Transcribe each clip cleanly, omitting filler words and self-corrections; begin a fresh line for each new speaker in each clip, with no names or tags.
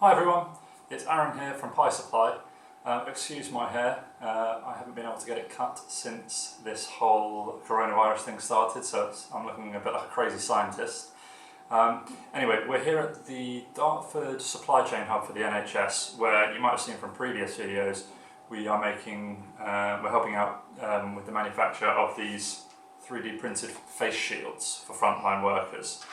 Hi everyone, it's Aaron here from Pi Supply. Excuse my hair, I haven't been able to get it cut since this whole coronavirus thing started, so I'm looking a bit like a crazy scientist. Anyway, we're here at the Dartford supply chain hub for the NHS, where you might have seen from previous videos, we're helping out with the manufacture of these 3D printed face shields for frontline workers.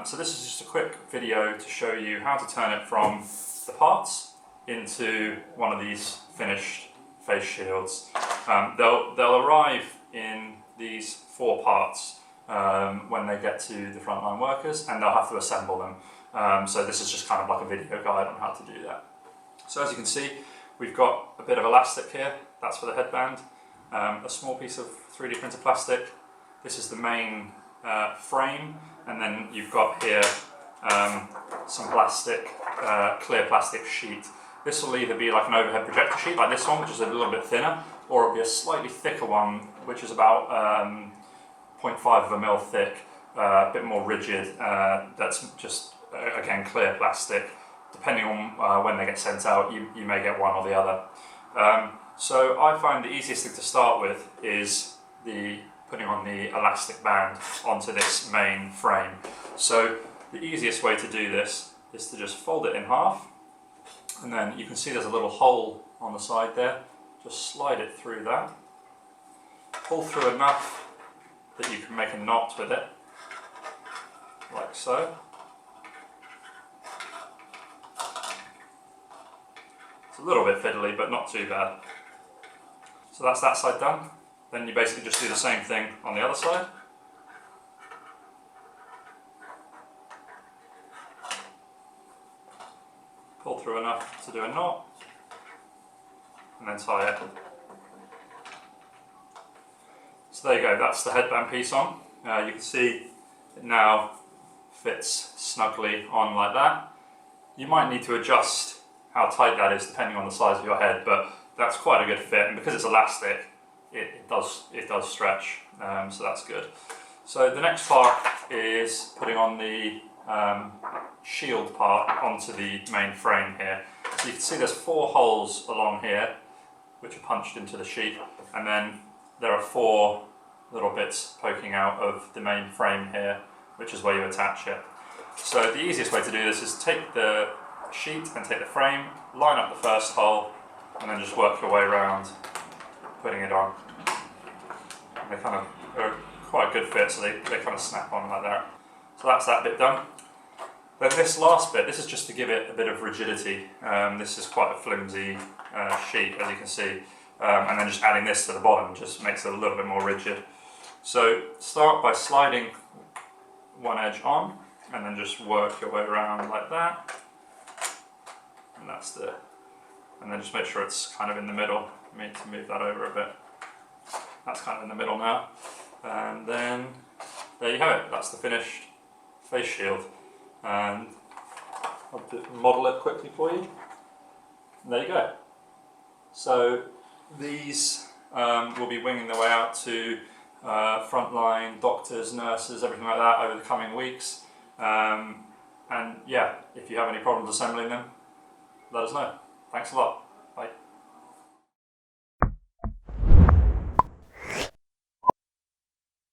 So this is just a quick video to show you how to turn it from the parts into one of these finished face shields. They'll arrive in these 4 parts when they get to the frontline workers, and they'll have to assemble them. So this is just kind of like a video guide on how to do that. So as you can see, we've got a bit of elastic here, that's for the headband, a small piece of 3D printed plastic. This is the main frame, and then you've got here some plastic, clear plastic sheet. This will either be like an overhead projector sheet like this one, which is a little bit thinner, or it'll be a slightly thicker one, which is about 0.5 of a mil thick, a bit more rigid, that's just, again, clear plastic. Depending on when they get sent out, you may get one or the other. So I find the easiest thing to start with is putting on the elastic band onto this main frame. So the easiest way to do this is to just fold it in half, and then you can see there's a little hole on the side there. Just slide it through that, pull through enough that you can make a knot with it, like so. It's a little bit fiddly, but not too bad. So that's that side done. Then you basically just do the same thing on the other side. Pull through enough to do a knot, and then tie it. So there you go, that's the headband piece on. You can see it now fits snugly on like that. You might need to adjust how tight that is depending on the size of your head, but that's quite a good fit, and because it's elastic, it does stretch, so that's good. So the next part is putting on the shield part onto the main frame here. So you can see there's 4 holes along here which are punched into the sheet, and then there are 4 little bits poking out of the main frame here, which is where you attach it. So the easiest way to do this is take the sheet and take the frame, line up the first hole, and then just work your way around putting it on. And they kind of are quite a good fit, so they kind of snap on like that. So that's that bit done. Then this last bit, this is just to give it a bit of rigidity. This is quite a flimsy sheet, as you can see. And then just adding this to the bottom just makes it a little bit more rigid. So start by sliding one edge on, and then just work your way around like that. And and then just make sure it's kind of in the middle. I need to move that over a bit. That's kind of in the middle now. And then there you have it, that's the finished face shield. And I'll model it quickly for you. And there you go. So these will be winging their way out to frontline doctors, nurses, everything like that over the coming weeks. And yeah, if you have any problems assembling them, let us know. Thanks a lot.